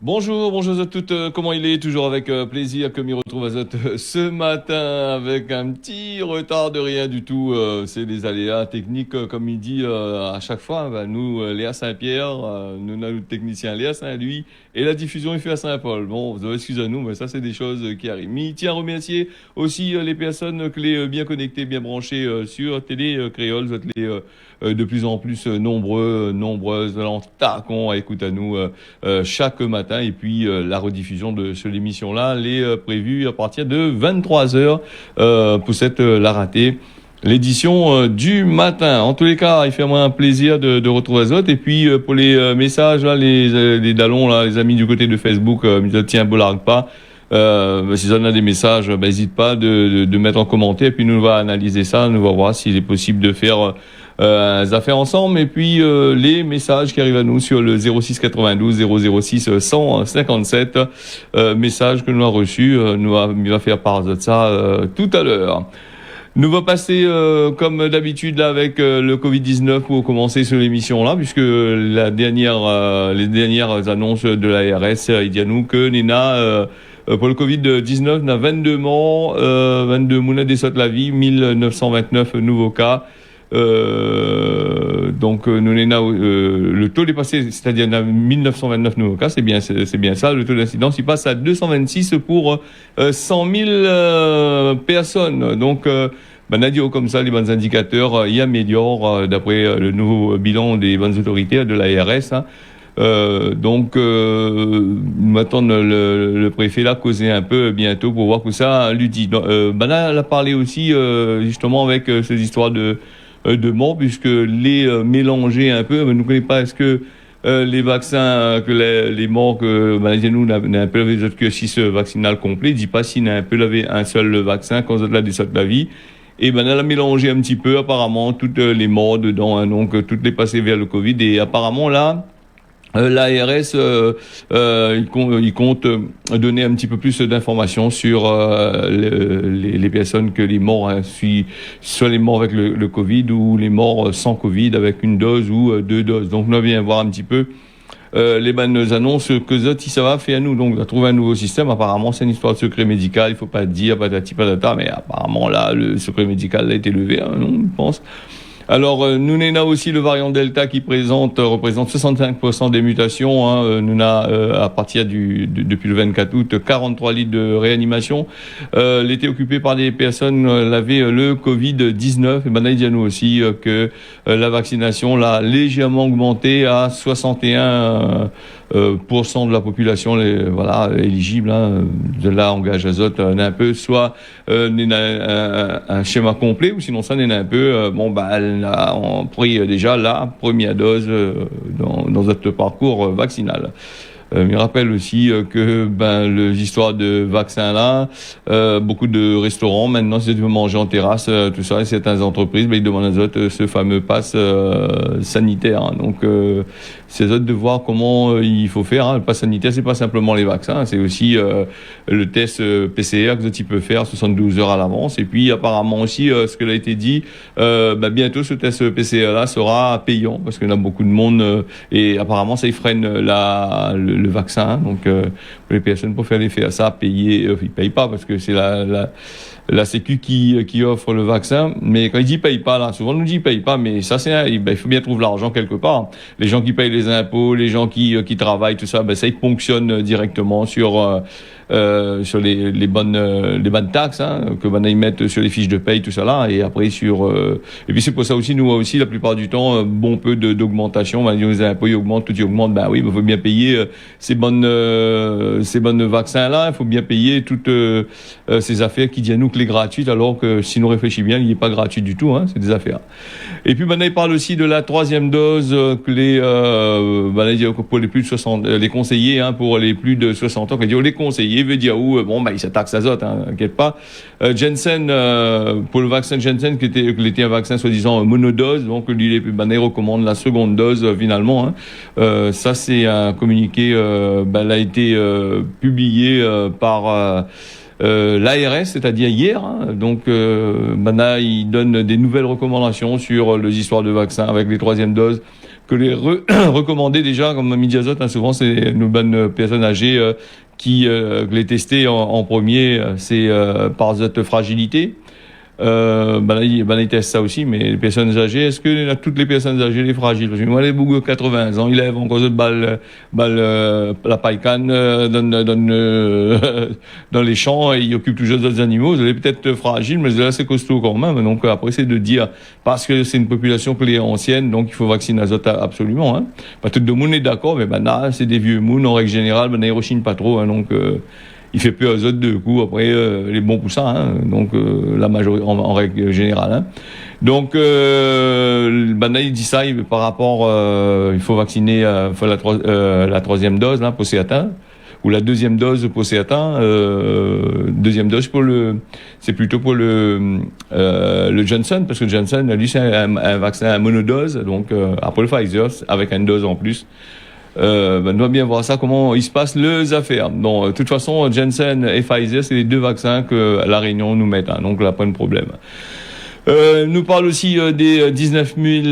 Bonjour à toutes, comment il est? Toujours avec plaisir que m'y retrouve à ce matin avec un petit retard de rien du tout. C'est les aléas techniques, comme il dit à chaque fois. Ben, nous, Léa Saint-Pierre, nous, notre technicien Léa Saint-Louis, et la diffusion est faite à Saint-Paul. Bon, vous excusez-nous, mais ça, c'est des choses qui arrivent. Mais il tient à remercier aussi les personnes que les bien connectées, bien branchées sur Télé Créole. Vous êtes de plus en plus nombreuses, en tacon à écouter à nous chaque matin. Et puis la rediffusion de cette émission-là, elle est prévue à partir de 23 heures pour cette la ratée. L'édition du matin. En tous les cas, il fait moi un plaisir de retrouver Azot. Et puis pour les messages là, les dallons là, les amis du côté de Facebook, me disent tiens, bolargue pas. Si on a des messages, n'hésite pas de mettre en commentaire. Et puis nous va analyser ça, nous va voir s'il est possible de faire des affaires ensemble. Et puis les messages qui arrivent à nous sur le 06 92 006 157 message que nous avons reçu, il va faire part de ça tout à l'heure. Nous va passer comme d'habitude là avec le Covid-19 pour commencer sur l'émission là, puisque les dernières annonces de l'ARS il dit à nous que Nina pour le Covid-19 on a 22 morts, 22 mounets des la vie, 1929 nouveaux cas. Donc nous le taux est passé, c'est-à-dire on a 1929 nouveaux cas, c'est bien ça. Le taux d'incidence il passe à 226 pour 100 000 personnes. Donc Nadio, comme ça, les bons indicateurs y améliorent d'après le nouveau bilan des bonnes autorités de l'ARS. Hein. Maintenant le préfet l'a causé un peu bientôt pour voir que ça lui dit. Elle a parlé aussi justement avec ces histoires de morts, puisque les mélanger un peu. Nous ne connaissons pas est-ce que les vaccins, que les morts que nous n'a un peu les autres que 6 vaccinal complet, dit pas s'il n'a un peu lavé un seul vaccin quand on a des de la vie. Et elle a mélangé un petit peu apparemment toutes les morts dedans, hein, donc toutes les passées vers le Covid. Et apparemment là, l'ARS il compte donner un petit peu plus d'informations sur les personnes que les morts soit les morts avec le Covid ou les morts sans Covid avec une dose ou 2 doses. Donc on vient voir un petit peu les bonnes annonces que Zoti ça va faire à nous. Donc on a trouvé un nouveau système. Apparemment c'est une histoire de secret médical, il faut pas dire patati patata, mais apparemment là le secret médical a été levé, hein, non, je pense. Alors, nous n'avons aussi le variant Delta qui représente 65% des mutations. Hein. Nous avons, à partir depuis le 24 août, 43 lits de réanimation. L'été occupé par des personnes avaient le Covid-19. Et il dit à nous aussi que la vaccination l'a légèrement augmenté à 61% de la population éligible. Hein. De là, engage Azot, un peu, soit un schéma complet, ou sinon ça n'est un peu, on pris déjà la première dose dans notre parcours vaccinal. Il rappelle aussi que les histoires de vaccins là, beaucoup de restaurants maintenant, si tu veux manger en terrasse, tout ça, et certaines entreprises, ils demandent aux autres ce fameux pass sanitaire. Hein. Donc c'est aux autres de voir comment il faut faire. Hein. Le pass sanitaire, c'est pas simplement les vaccins, c'est aussi le test PCR que tu peux faire 72 heures à l'avance. Et puis apparemment aussi, ce que l'a été dit, bientôt ce test PCR là sera payant parce qu'il y a beaucoup de monde et apparemment ça y freine le vaccin. Hein. Donc pour les personnes pour faire l'effet à ça, ils payent pas parce que c'est la Sécu qui offre le vaccin. Mais quand il dit paye pas là, souvent on nous dit paye pas, mais ça il faut bien trouver l'argent quelque part. Les gens qui payent les impôts, les gens qui travaillent, tout ça, ça ils ponctionnent directement sur les bonnes taxes hein, que ils mettent sur les fiches de paye, tout ça là, et après et puis c'est pour ça aussi nous aussi la plupart du temps bon peu d'augmentation. Les impôts ils augmentent, tout augmente, oui, il faut bien payer ces bonnes vaccins là, il faut bien payer toutes ces affaires qui disent à nous que les gratuites, alors que si nous réfléchissons bien, il n'est pas gratuit du tout, hein, c'est des affaires. Et puis il parle aussi de la 3e dose que pour les plus de 60, les conseillers hein, pour les plus de 60 ans, les conseillers veut dire où il s'attaque à Zot, hein, t'inquiète pas. Janssen pour le vaccin Janssen qui était un vaccin soi-disant monodose, donc lui il recommande la seconde dose finalement. Hein. Ça c'est un communiqué, a été publié par l'ARS, c'est-à-dire hier. Hein. Donc il donne des nouvelles recommandations sur les histoires de vaccins avec les 3e doses que les recommander déjà, comme midi azote, souvent c'est nos bonnes personnes âgées qui les tester en premier, c'est par azote fragilité. Ils testent ça aussi, mais les personnes âgées, est-ce que toutes les personnes âgées, les fragiles, parce que moi, les bougs 80 ans, ils lèvent encore de la paille-canne, dans les champs, et ils occupent toujours d'autres animaux, ils sont peut-être fragiles, mais là, c'est costaud quand même. Donc, après, c'est de dire, parce que c'est une population qui est ancienne, donc il faut vacciner azote absolument, hein. Pas tout le monde est d'accord, mais là, c'est des vieux mouns, en règle générale, ils rechignent pas trop, hein, donc, il fait peu azote de coup après les bons poussins, hein, donc la majorité en règle générale, hein. Donc il dit ça par rapport il faut vacciner la troisième dose là pour Céatin, ou la deuxième dose pour Céatin, deuxième dose c'est plutôt pour le Johnson, parce que Johnson lui c'est un vaccin à monodose, donc après le Pfizer avec une dose en plus. On doit bien voir ça, comment il se passe les affaires. Bon, de toute façon, Janssen et Pfizer, c'est les deux vaccins que la Réunion nous met, hein, donc là, pas de problème. Nous parle aussi des 19 000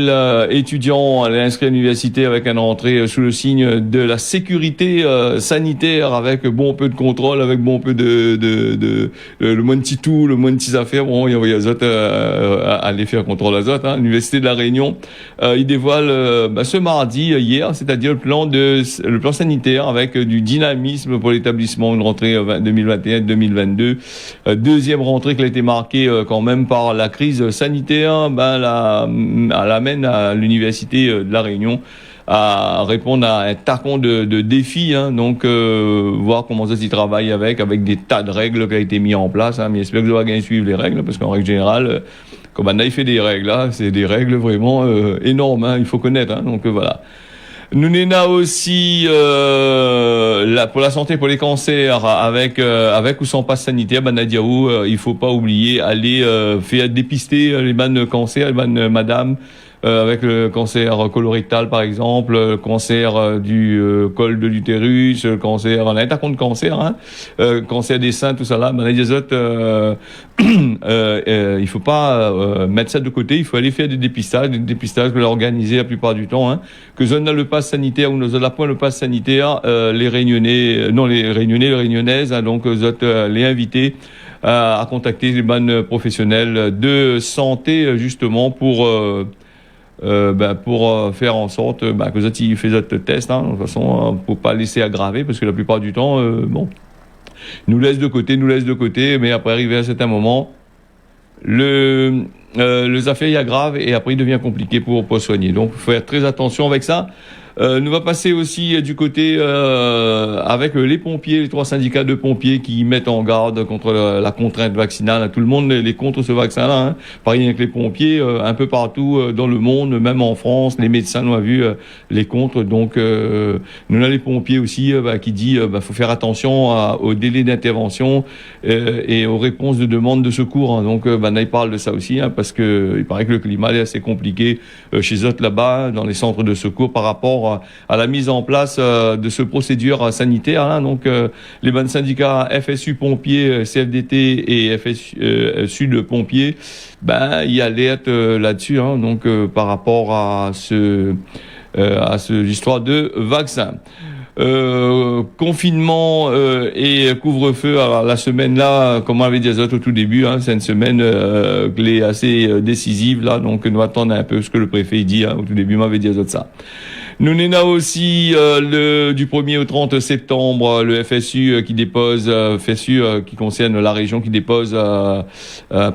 étudiants inscrits à l'université avec une entrée sous le signe de la sécurité sanitaire, avec bon peu de contrôle, avec bon peu le moins de petits tout, le moins de petites affaires. Bon, il y a Azote à aller faire contrôle azote, hein. L'université de la Réunion, il dévoile ce mardi, hier, c'est-à-dire le plan sanitaire avec du dynamisme pour l'établissement, une rentrée 2021-2022, deuxième rentrée qui a été marquée quand même par la crise sanitaire, elle amène à l'université de la Réunion à répondre à un tacon de défis, hein, donc voir comment ça s'y travaille avec des tas de règles qui ont été mis en place, hein, mais j'espère que vous allez bien suivre les règles, parce qu'en règle générale, comme il fait des règles là, c'est des règles vraiment énormes, hein, il faut connaître, hein, donc voilà. Nous n'avons aussi pour la santé, pour les cancers, avec ou sans passe sanitaire, Nadiaou, il faut pas oublier aller faire dépister les bonnes cancers, les bonnes madame, avec le cancer colorectal par exemple, le cancer du col de l'utérus, le cancer, on a un tas de cancers, hein, cancer des seins, tout ça là, il faut pas mettre ça de côté, il faut aller faire des dépistages que l'on organise la plupart du temps, hein, que zone a le pass sanitaire ou nous a la point le pass sanitaire, les réunionnaises, hein, donc les invités à contacter les bonnes professionnels de santé justement pour faire en sorte que ça ils font d'autres tests, hein, de toute façon pour pas laisser aggraver, parce que la plupart du temps nous laisse de côté, mais après arriver à un certain moment les affaires y aggravent et après il devient compliqué pour soigner, donc il faut faire très attention avec ça. Nous va passer aussi du côté avec les pompiers, les 3 syndicats de pompiers qui mettent en garde contre la contrainte vaccinale. Tout le monde est contre ce vaccin-là, hein. Pareil avec les pompiers, un peu partout dans le monde, même en France, les médecins nous ont vu les contre. Donc nous avons les pompiers aussi qui dit faut faire attention au délai d'intervention et aux réponses de demande de secours, hein. Donc là, il parle de ça aussi, hein, parce que il paraît que le climat est assez compliqué chez eux là-bas dans les centres de secours par rapport à la mise en place de ce procédure sanitaire, hein. Donc les bonnes syndicats FSU pompiers, CFDT et FSU de pompiers, il alerte là-dessus, hein, donc par rapport à ce histoire de vaccin. Confinement et couvre-feu. Alors la semaine là, comme on avait dit au tout début, hein, c'est une semaine qui est assez décisive là, donc nous attendons un peu ce que le préfet dit, hein, au tout début, m'avait dit ça. Nous n'avons aussi du 1er au 30 septembre le FSU qui dépose FSU qui concerne la région, qui dépose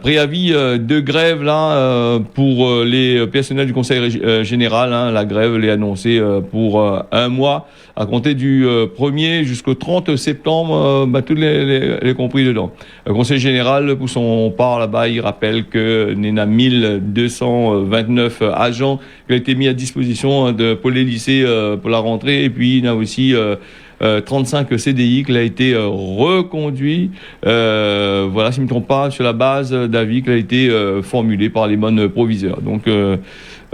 préavis de grève là pour les personnels du conseil général, hein. La grève est annoncée pour un mois à compter du 1er jusqu'au 30 septembre, tous les compris dedans. Le conseil général, pour son part là-bas, il rappelle que il y a 1229 agents qui ont été mis à disposition pour les lycées pour la rentrée, et puis il y a aussi 35 CDI qui a été reconduit, voilà, si je ne me trompe pas, sur la base d'avis qui a été formulé par les bonnes proviseurs. Donc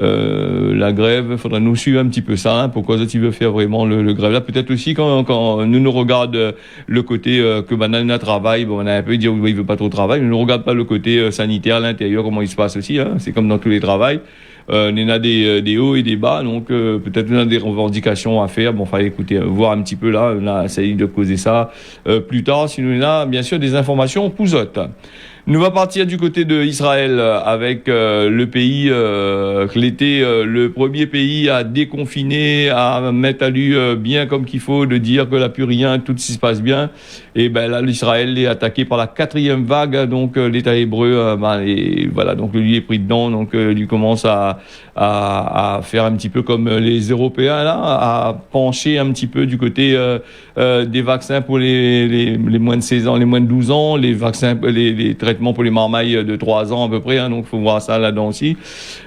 la grève, il faudra nous suivre un petit peu ça, hein, pourquoi tu veux faire vraiment le grève là. Peut-être aussi quand nous regarde le côté que banane travail, on a un peu dit il veut pas trop travailler, mais nous regarde pas le côté sanitaire à l'intérieur, comment il se passe aussi, hein. C'est comme dans tous les travails. il y a des hauts et des bas, donc peut-être il y a des revendications à faire. Bon, fallait écouter, voir un petit peu là, on a essayé de causer ça plus tard. Sinon, il y a bien sûr des informations pousottes. Nous va partir du côté de Israël avec le pays que l'été le premier pays à déconfiner, à mettre à lui bien comme qu'il faut, de dire que là plus rien, tout se passe bien. Et ben là l'Israël est attaqué par la 4e vague, donc l'État hébreu et voilà, donc lui est pris dedans, donc lui commence à faire un petit peu comme les Européens là, à pencher un petit peu du côté des vaccins pour les moins de 16 ans, les moins de 12 ans, les vaccins, les traitements pour les marmailles de 3 ans à peu près, hein, donc il faut voir ça là-dedans aussi.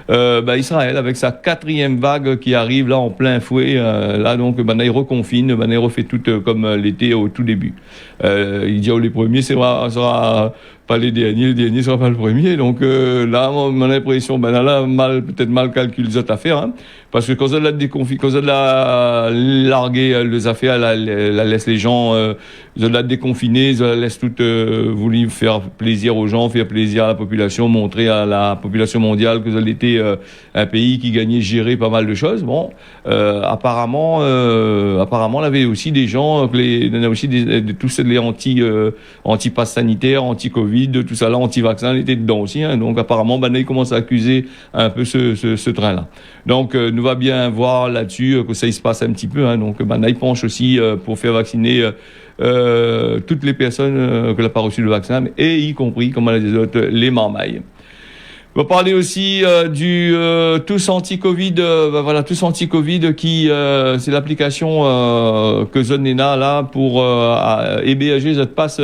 Israël avec sa 4e vague qui arrive là en plein fouet, là donc il reconfine, il refait tout comme l'été au tout début. Il dit les premiers sera pas les derniers sera pas le premier, donc là mon impression là peut-être mal calculé les autres affaires, hein, parce que quand on a largué les affaires, la laisse les gens, ils la déconfiner, ils la laissent toutes voulu faire plaisir aux gens, faire plaisir à la population, montrer à la population mondiale que ça était un pays qui gagnait gérer pas mal de choses. Bon, apparemment il y avait aussi des gens, il y en a aussi tous les anti-pass sanitaires, anti-Covid, tout ça là, anti-vaccin, étaient dedans aussi, hein. Donc apparemment, il commence à accuser un peu ce train-là. Donc nous va bien voir là-dessus que ça il se passe un petit peu, hein. Donc il penche aussi pour faire vacciner toutes les personnes qui n'ont pas reçu le vaccin, et y compris, comme on l'a dit les autres, les marmailles. On va parler aussi du Tous Anti-Covid. Tous Anti-Covid qui c'est l'application que Zonena là pour héberger votre passe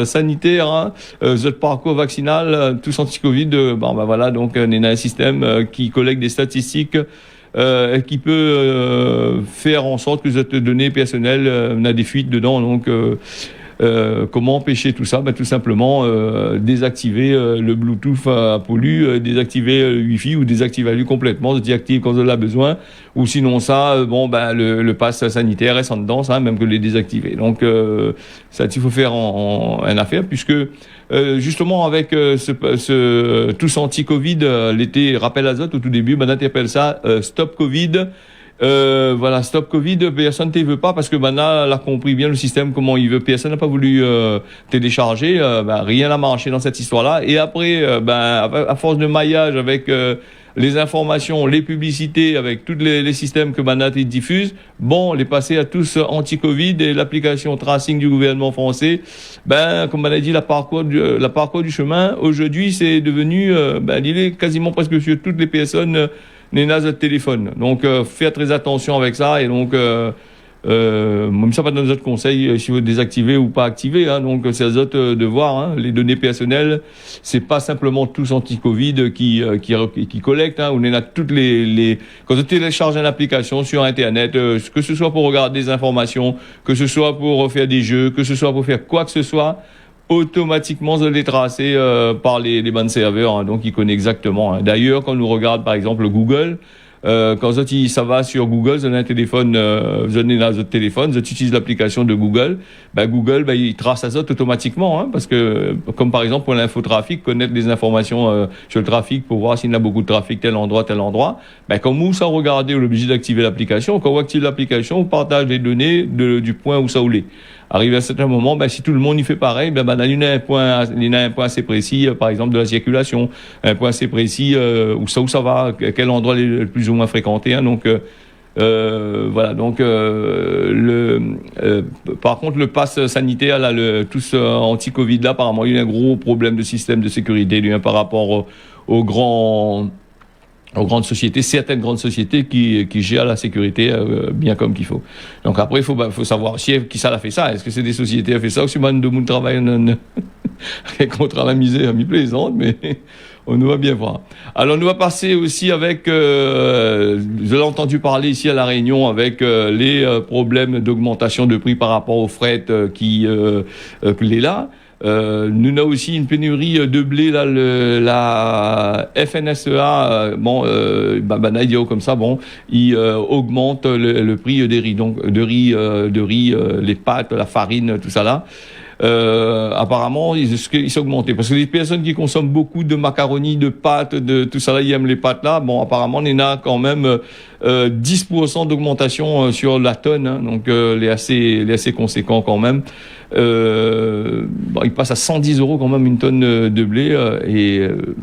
sanitaire, hein, votre parcours vaccinal, Tous Anti-Covid. Donc on a un système qui collecte des statistiques qui peut faire en sorte que votre données personnelles n'a des fuites dedans. Donc comment empêcher tout ça? Tout simplement désactiver le Bluetooth à pollu, désactiver le Wi-Fi ou désactiver lui complètement, se désactiver quand on a besoin, ou sinon ça, le pass sanitaire reste en dedans, ça, même que les désactiver. Donc ça, il faut faire en affaire, puisque justement avec ce Tous Anti-Covid, l'été rappel azote au tout début, on appelle ça Stop Covid. Stop Covid, personne ne veut pas parce que maintenant, elle a compris bien le système, comment il veut. Personne n'a pas voulu télécharger, rien n'a marché dans cette histoire-là. Et après, à force de maillage avec les informations, les publicités, avec tous les systèmes que Manat diffuse, les passer à tous anti-Covid et l'application tracing du gouvernement français, comme on a dit, la parcours du chemin, aujourd'hui, c'est devenu, il est quasiment presque sur toutes les personnes de téléphone. Donc, faites très attention avec ça. Et donc, même ça, pas dans les autres conseils, si vous désactivez ou pas activer, hein. Donc, c'est aux autres de voir, hein. Les données personnelles, c'est pas simplement Tous Anti-Covid qui collectent, hein. On a toutes quand on télécharge une application sur Internet, que ce soit pour regarder des informations, que ce soit pour faire des jeux, que ce soit pour faire quoi que ce soit, automatiquement vous allez tracer par les bandes serveurs, hein, donc ils connaissent exactement, hein. D'ailleurs, quand on regarde par exemple Google, quand ça va sur Google, vous avez un téléphone, vous avez dans votre téléphone, vous utilisez l'application de Google, Google, il trace ça automatiquement, hein, parce que, comme par exemple pour l'infotrafic, connaître des informations sur le trafic pour voir s'il y a beaucoup de trafic tel endroit, comme vous, ça regardez, vous êtes obligé d'activer l'application. Quand vous activez l'application, vous partagez les données du point où ça roulait. Arrivé à un certain moment, si tout le monde y fait pareil, il y a un point assez précis, par exemple de la circulation, un point assez précis où ça va, quel endroit est le plus ou moins fréquenté, hein. Donc par contre le pass sanitaire là, tous anti-Covid là, apparemment il y a un gros problème de système de sécurité par rapport aux grandes sociétés, certaines grandes sociétés qui gèrent la sécurité bien comme qu'il faut. Donc après, il faut savoir qui ça a fait ça. Est-ce que c'est des sociétés qui ont fait ça ou si man de monde travaille contre la misère, mi plaisante, mais on nous va bien voir. Alors, nous va passer aussi avec, vous avez entendu parler ici à La Réunion, avec les problèmes d'augmentation de prix par rapport au fret qui est là. Nous avons aussi une pénurie de blé là, la FNSEA comme ça, il augmente le prix des riz, donc de riz, les pâtes, la farine, tout ça là. apparemment, il s'est augmenté. Parce que les personnes qui consomment beaucoup de macaroni, de pâtes, de tout ça là, ils aiment les pâtes là. Bon, apparemment, on a quand même 10% d'augmentation sur la tonne, hein, donc les assez conséquent quand même. Bon, il passe à 110 € quand même une tonne de blé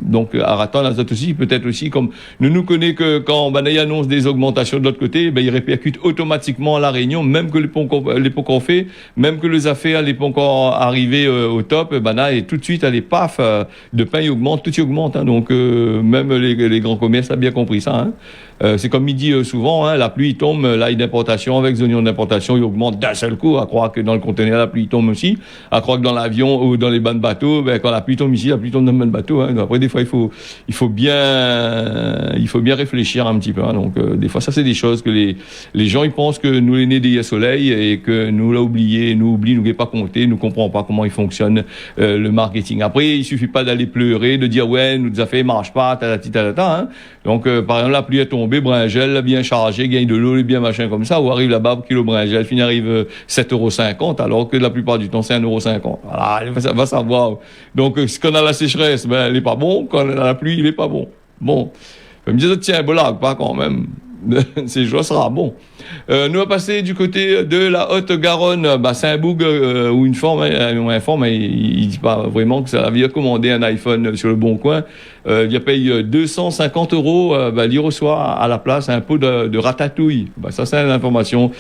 donc à Raton Azote aussi peut-être aussi comme nous connaît que quand Banaï annonce des augmentations de l'autre côté, ben il répercute automatiquement à la Réunion, même que les ponts qu'on fait, même que les affaires les ponts encore arrivés au top, Banaï tout de suite allez paf de pain il augmente, tout y augmente, hein, donc même les grands commerces ont bien compris ça, hein. C'est comme il dit souvent, hein, la pluie tombe, l'ail d'importation avec les oignons d'importation, il augmente d'un seul coup, à croire que dans le conteneur la pluie tombe aussi, à croire que dans l'avion ou dans les bancs de bateau, ben quand la pluie tombe ici, la pluie tombe dans le banc de bateau, hein. Donc après des fois il faut bien réfléchir un petit peu, hein. Donc des fois ça c'est des choses que les gens ils pensent que nous les nés des soleil et que nous l'a oublié, nous n'avons pas compté, nous comprenons pas comment il fonctionne le marketing. Après il suffit pas d'aller pleurer, de dire ouais nous affaires marchent pas, hein. Donc par exemple la pluie est tombée, bringel bien chargé, gagne de l'eau, bien machin comme ça, ou arrive là-bas, kilo bringel, finit arrive 7,50 €, alors que la plupart du temps c'est 1,50 €. Voilà, ça va savoir. Donc quand on a la sécheresse, ben elle est pas bon, quand on a la pluie, il est pas bon. Bon. Je me disais tiens, bon pas quand même. Ces jours sera bon. Nous allons passer du côté de la Haute-Garonne. Saint-Boug où une forme, il dit pas vraiment que ça vient commander un iPhone sur le Bon Coin. Il paye 250 €. Il reçoit à la place un pot de ratatouille. Ça c'est une information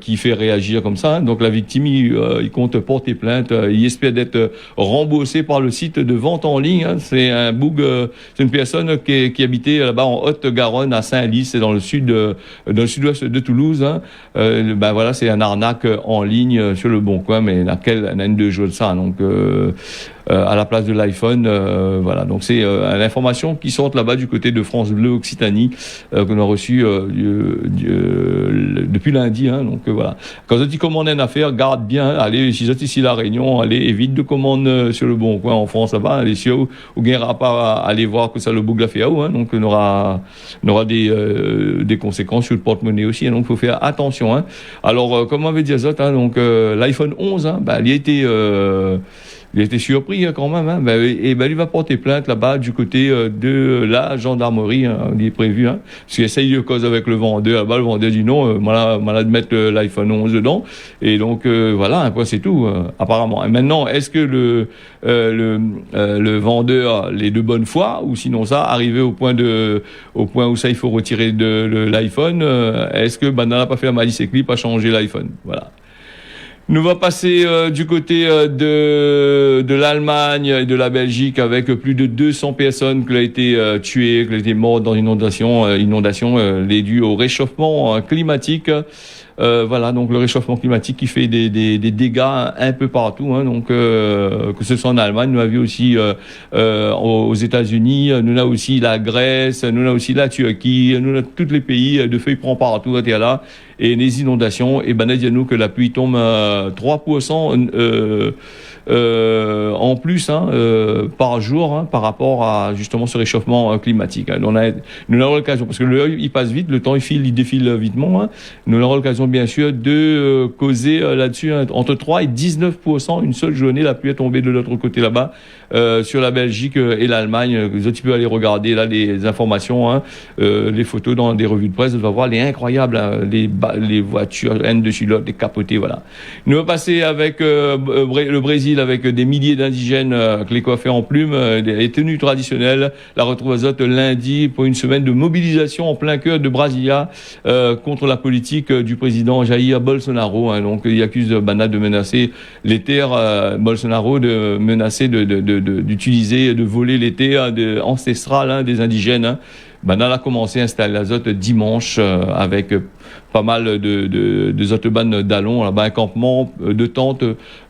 qui fait réagir comme ça, hein. Donc la victime il compte porter plainte. Il espère d'être remboursé par le site de vente en ligne, hein. C'est un Boug, c'est une personne qui habitait là-bas en Haute-Garonne à Saint-Lys, c'est dans le sud-ouest de Toulouse, hein. Voilà, c'est un arnaque en ligne sur le Bon Coin, mais laquelle on a une de jours de ça, donc à la place de l'iPhone, voilà. Donc c'est l'information qui sort là-bas du côté de France Bleu Occitanie qu'on a reçu depuis lundi, hein. Donc voilà. Quand vous commandez une affaire, garde bien, allez si vous êtes ici à la Réunion, allez évite de commander sur le Bon Coin en France là-bas, allez sur ou gagnera pas à aller voir que ça le boucle la fait, hein. Donc on aura des conséquences sur le porte-monnaie aussi, hein. Donc il faut faire attention, hein. Alors comme on avait dit Azot, hein, donc l'iPhone 11, hein, il a été surpris, hein, quand même, hein. Il va porter plainte là-bas du côté de la gendarmerie, hein, il est prévu, hein, parce qu'il essaye de cause avec le vendeur. Là-bas, le vendeur dit non, de mettre l'iPhone 11 dedans, et donc voilà, hein, quoi, c'est tout, apparemment. Et maintenant, est-ce que le vendeur les de bonne foi, ou sinon ça, arrivé au point où ça il faut retirer de l'iPhone, est-ce que n'a pas fait la malice et clip à changer l'iPhone, voilà. Nous va passer du côté de l'Allemagne et de la Belgique avec plus de 200 personnes qui ont été tuées, qui ont été mortes dans une inondation les dues au réchauffement climatique. Voilà, donc le réchauffement climatique qui fait des dégâts un peu partout, hein. Donc que ce soit en Allemagne, nous avons aussi aux États-Unis, nous avons aussi la Grèce, nous avons aussi la Turquie, nous avons tous les pays de feuilles prend partout à là, et les inondations. Et nous que la pluie tombe 3% en plus, hein, par jour, hein, par rapport à justement ce réchauffement climatique, hein. Nous avons l'occasion, parce que l'œil il passe vite, le temps il défile vitement, hein. Nous avons l'occasion bien sûr de causer là-dessus, hein, entre 3 et 19%, une seule journée, la pluie est tombée de l'autre côté là-bas, sur la Belgique et l'Allemagne. Vous autres, tu peux aller regarder là les informations, hein, les photos dans des revues de presse, vous allez voir les incroyables, hein, les voitures, haine dessus l'autre, les capotées, voilà. Nous allons passer avec le Brésil, avec des milliers d'indigènes que les coiffés en plumes, les tenues traditionnelles. La retrouve Azote lundi pour une semaine de mobilisation en plein cœur de Brasilia contre la politique du président Jair Bolsonaro, hein. Donc il accuse Bana de menacer les terres, Bolsonaro de menacer d'utiliser, de voler les terres ancestrales, hein, des indigènes, hein. Bana a commencé à installer l'Azote dimanche avec pas mal de autobahns d'allons, là-bas, un campement de tentes,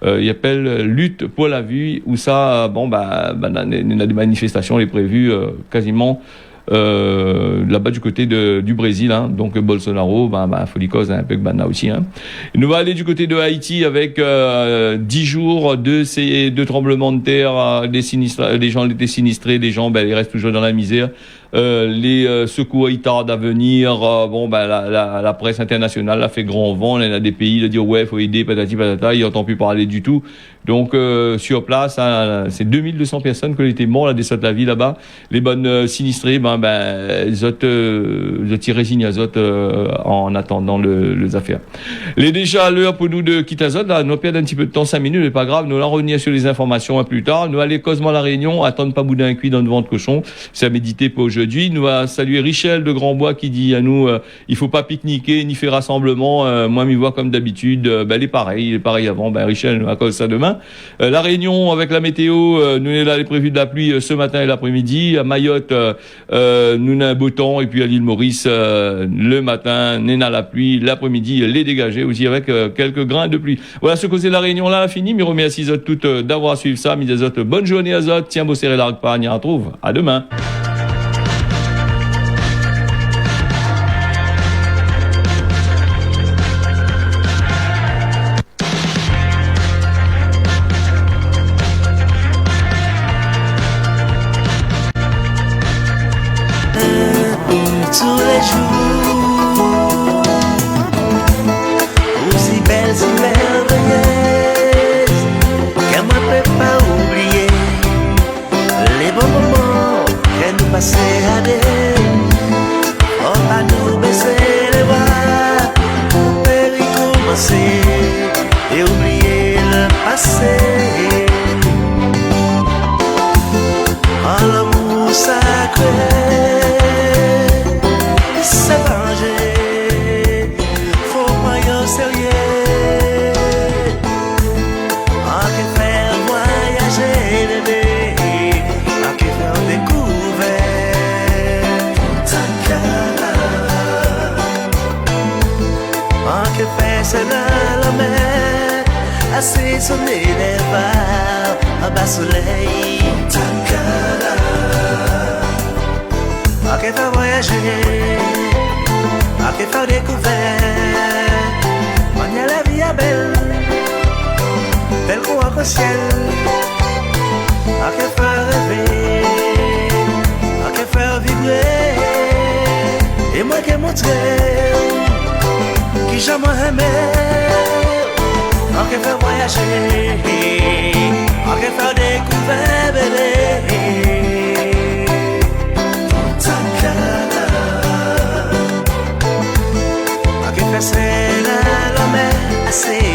il appelle Lutte pour la vie, où ça, il y a des manifestations, les prévues quasiment là-bas du côté du Brésil, hein. Donc Bolsonaro, Folicos, un peu que Bana aussi, hein. Nous va aller du côté de Haïti avec 10 jours de tremblements de terre, des sinistres, les gens étaient sinistrés, les gens ils restent toujours dans la misère. les secours ils tardent à venir. Bon, ben la presse internationale a fait grand vent. Il y a des pays de dire ouais, faut aider, patati patata. Ils n'entendent plus parler du tout. Donc sur place, hein, c'est 2200 personnes qui ont été mortes à des de la vie là-bas. Les bonnes sinistrées, zot tiré signe azot en attendant les affaires. Les déjà à l'heure pour nous de quitter azot, là, nous perdons un petit peu de temps, 5 minutes, mais pas grave. Nous allons revenir sur les informations un plus tard. Nous allons aller cosement à la Réunion, attendre pas boudin cuit dans le ventre cochon. C'est à méditer pour aujourd'hui. Nous allons saluer Richel de Grandbois qui dit à nous, il faut pas pique-niquer ni faire rassemblement. Moi, m'y vois comme d'habitude. Il est pareil avant. Richel, à cause de ça demain. La Réunion avec la météo, nous est là les prévus de la pluie ce matin et l'après-midi. À Mayotte, nous avons un beau temps et puis à l'île Maurice, le matin, nous avons la pluie, l'après-midi, les dégagés aussi avec quelques grains de pluie. Voilà ce que c'est la Réunion là, fini. Mais remercie Zot toutes d'avoir suivi ça. Mis Zot, bonne journée à Zot. Tiens, beau serré l'arc pas, on y retrouve. À demain. Tous les jours, aussi belles, si merveilleuses, qu'elle ne peut pas oublier les bons moments qu'elle nous passait à deux. On va nous baisser les bras, on peut recommencer et oublier le passé. En l'amour sacré. C'est danger, faut pas y au sérieux. En que faire voyager bébé, en que faire découvrir ta cara. En que faire c'est dans la mer, assez sonner les bars, à bas soleil ta cara. En que faire voyager. A que faire découvert, on y a la vie à belle, belle qu'on a au ciel. A que faire rêver, a que faire vibrer, et moi qui montrer, qui jamais aimé. A que faire voyager, a que faire découvert, bébé. C'est la mer assez